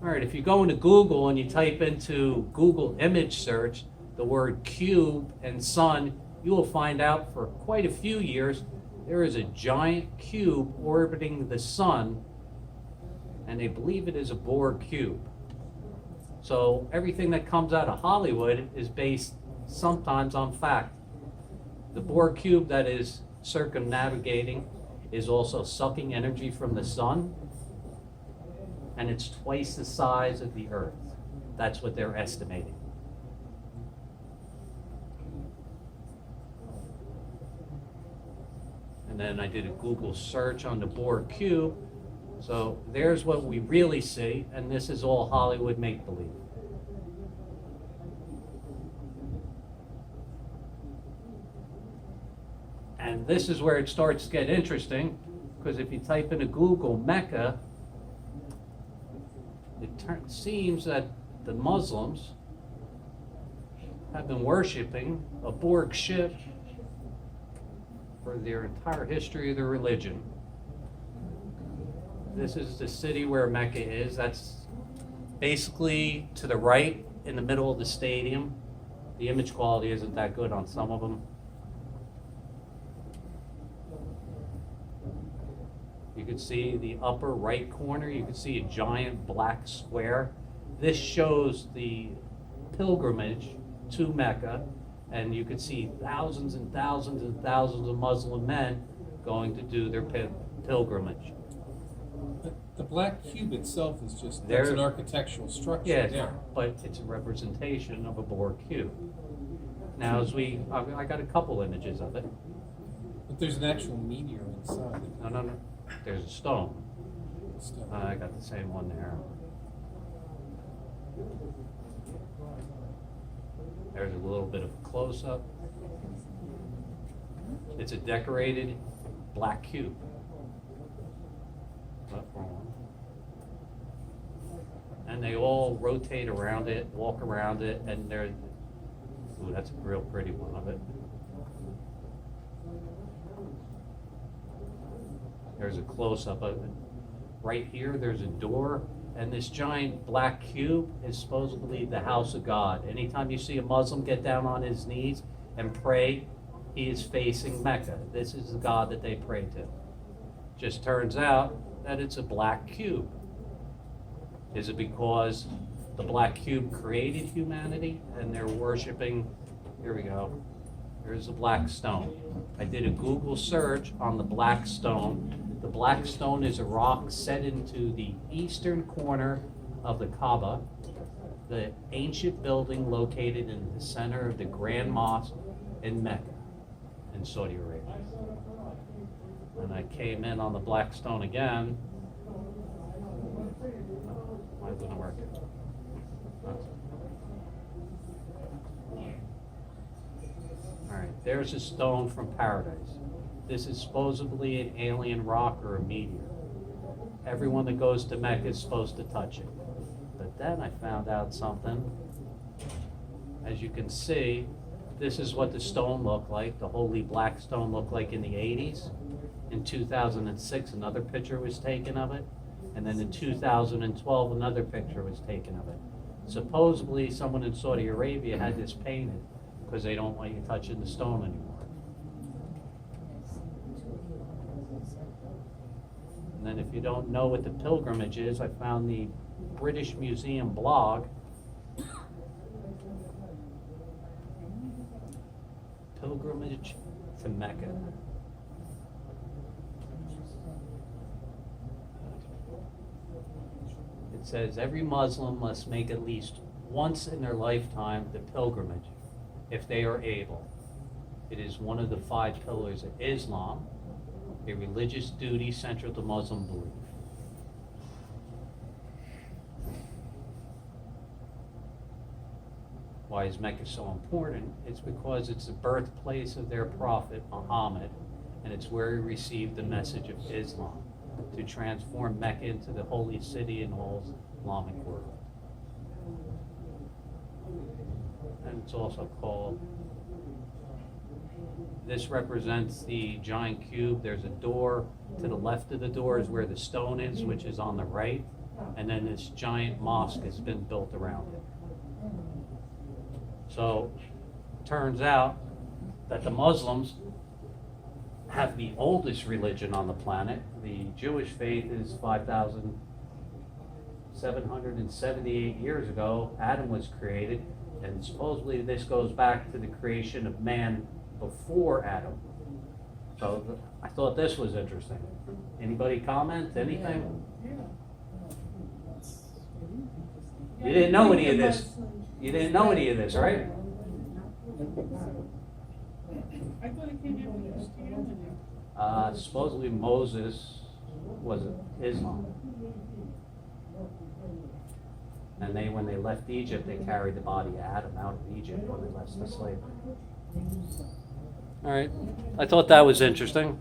All right, if you go into Google and you type into Google image search the word cube and sun, you will find out for quite a few years there is a giant cube orbiting the sun, and they believe it is a Borg cube. So everything that comes out of Hollywood is based sometimes on fact. The Borg cube that is circumnavigating is also sucking energy from the sun, and it's twice the size of the Earth. That's what they're estimating. And then I did a Google search on the Borg cube. So there's what we really see, and this is all Hollywood make-believe. And this is where it starts to get interesting, because if you type into Google Mecca, it seems that the Muslims have been worshiping a Borg ship for their entire history of their religion. This is the city where Mecca is. That's basically to the right in the middle of the stadium. The image quality isn't that good on some of them. You can see the upper right corner, you can see a giant black square. This shows the pilgrimage to Mecca, and you can see thousands and thousands and thousands of Muslim men going to do their pilgrimage. The black cube itself is just, There- that's an architectural structure. Yes, Yeah. but it's a representation of a Borg cube. Now, I got a couple images of it. But there's an actual meteor inside. No. There's a stone. Stuff. I got the same one there. There's a little bit of a close-up. It's a decorated black cube. And they all rotate around it, walk around it, and they're, ooh, that's a real pretty one of it. There's a close-up of it. Right here, there's a door, and this giant black cube is supposedly the house of God. Anytime you see a Muslim get down on his knees and pray, he is facing Mecca. This is the God that they pray to. Just turns out that it's a black cube. Is it because the black cube created humanity and they're worshiping, here we go, there's a black stone. I did a Google search on the black stone. The black stone is a rock set into the eastern corner of the Kaaba, the ancient building located in the center of the Grand Mosque in Mecca, in Saudi Arabia. And I came in on the black stone again. Why wouldn't it work? All right, there's a stone from paradise. This is supposedly an alien rock or a meteor. Everyone that goes to Mecca is supposed to touch it. But then I found out something. As you can see, this is what the stone looked like, the holy black stone looked like in the 80s. In 2006, another picture was taken of it. And then in 2012, another picture was taken of it. Supposedly, someone in Saudi Arabia had this painted because they don't want you touching the stone anymore. And then if you don't know what the pilgrimage is, I found the British Museum blog. Pilgrimage to Mecca. It says every Muslim must make at least once in their lifetime the pilgrimage, if they are able. It is one of the 5 pillars of Islam, a religious duty central to Muslim belief. Why is Mecca so important? It's because it's the birthplace of their prophet, Muhammad, and it's where he received the message of Islam, to transform Mecca into the holy city in the whole Islamic world. And it's also called, this represents the giant cube. There's a door. To the left of the door is where the stone is, which is on the right. and then this giant mosque has been built around it. So, turns out that the Muslims have the oldest religion on the planet. The Jewish faith is 5,778 years ago. Adam was created, and supposedly this goes back to the creation of man before Adam. So I thought this was interesting. Anybody comment? Anything? You didn't know any of this. You didn't know any of this, right? I thought it came after Christianity. Supposedly Moses was Islam. And when they left Egypt, they carried the body of Adam out of Egypt when they left the slavery. All right. I thought that was interesting.